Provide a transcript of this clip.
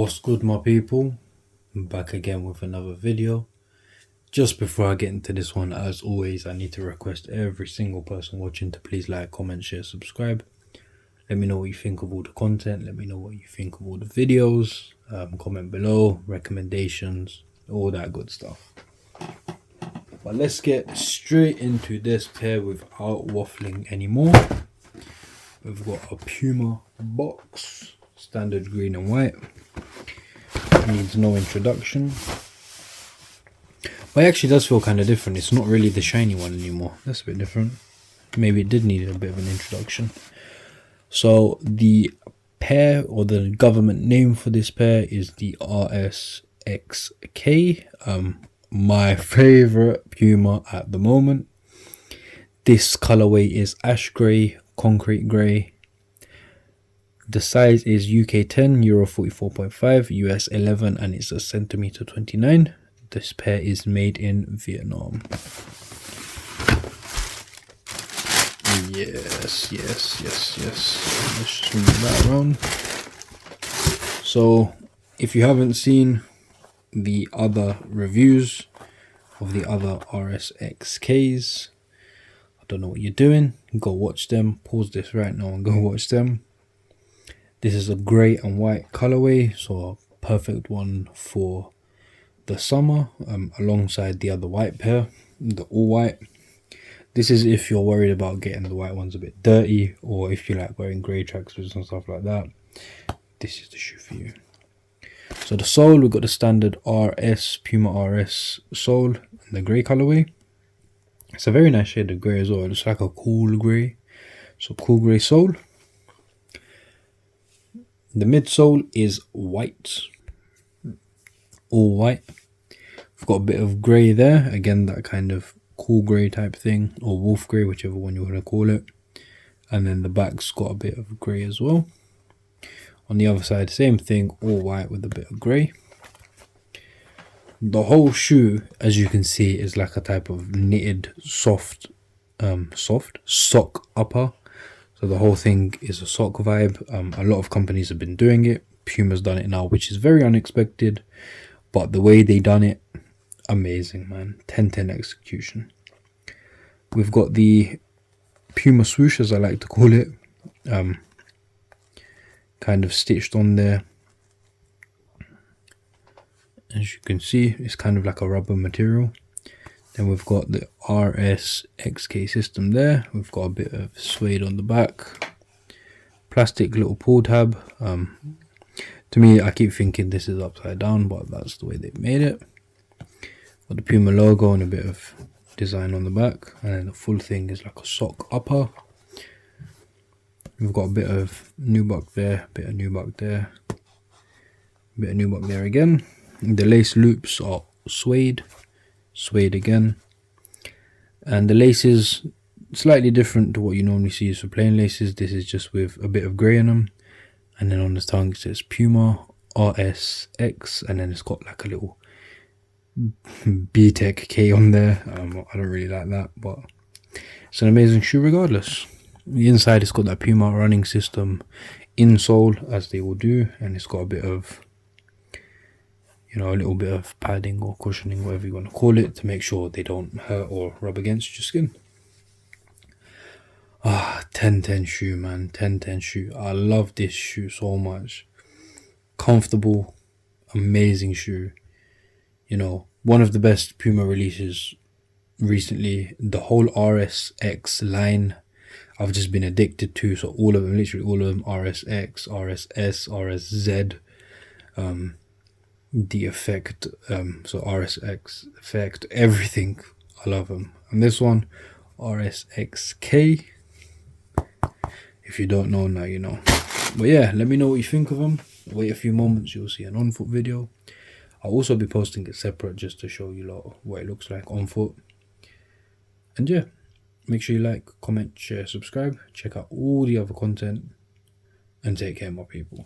What's good, my people? I'm back again with another video. Just before I get into this one, as always, I need to request every single person watching to please like, comment, share, subscribe. Let me know what you think of all the content. Let me know what you think of all the videos. Comment below, recommendations, all that good stuff. But let's get straight into this pair without waffling anymore. We've got a Puma box, standard green and white. Needs no introduction. But it actually does feel kind of different. It's not really the shiny one anymore. That's a bit different. Maybe it did need a bit of an introduction. So the pair, or the government name for this pair, is the RSXK. My favorite Puma at the moment. This colorway is ash grey, concrete grey. The size is UK 10, Euro 44.5, US 11, and it's a centimeter 29. This pair is made in Vietnam. Yes. Let's just move that around. So, if you haven't seen the other reviews of the other RSXKs, I don't know what you're doing. Go watch them. Pause this right now and go watch them. This is a grey and white colorway, so a perfect one for the summer, alongside the other white pair, the all white. This is if you're worried about getting the white ones a bit dirty, or if you like wearing grey tracksuits and stuff like that. This is the shoe for you. So the sole, we've got the standard RS, Puma RS sole in the grey colorway. It's a very nice shade of grey as well. It's like a cool grey, so cool grey sole. The midsole is white, all white. We've got a bit of grey there, again that kind of cool grey type thing, or wolf grey, whichever one you want to call it. And then the back's got a bit of grey as well. On the other side, same thing, all white with a bit of grey. The whole shoe, as you can see, is like a type of knitted soft sock upper. So the whole thing is a sock vibe. A lot of companies have been doing it. Puma's done it now, which is very unexpected. But the way they done it, amazing, man. 10-10 execution. We've got the Puma swoosh, as I like to call it. Kind of stitched on there. As you can see, it's kind of like a rubber material. Then we've got the RSXK system there. We've got a bit of suede on the back. Plastic little pull tab. To me, I keep thinking this is upside down, but that's the way they've made it. Got the Puma logo and a bit of design on the back. And then the full thing is like a sock upper. We've got a bit of nubuck there, bit of nubuck there, bit of nubuck there again. The lace loops are suede again, and the laces slightly different to what you normally see for plain laces. This is just with a bit of grey in them, and then on the tongue it says Puma RSX, and then it's got like a little B-Tech K on there. I don't really like that, but it's an amazing shoe regardless. The inside, it's got that Puma running system insole, as they will do, and it's got a bit of, you know, a little bit of padding or cushioning, whatever you want to call it, to make sure they don't hurt or rub against your skin. 10-10 shoe, man. 10-10 shoe. I love this shoe so much. Comfortable, amazing shoe. You know, one of the best Puma releases recently. The whole RSX line I've just been addicted to. So all of them, literally all of them, RSX, RSS, RSZ, the effect, so RSX effect, everything. I love them. And this one, RSXK. If you don't know, now you know. But yeah, let me know what you think of them. Wait a few moments, you'll see an on foot video. I'll also be posting it separate just to show you lot what it looks like on foot. And yeah, make sure you like, comment, share, subscribe. Check out all the other content, and take care, my people.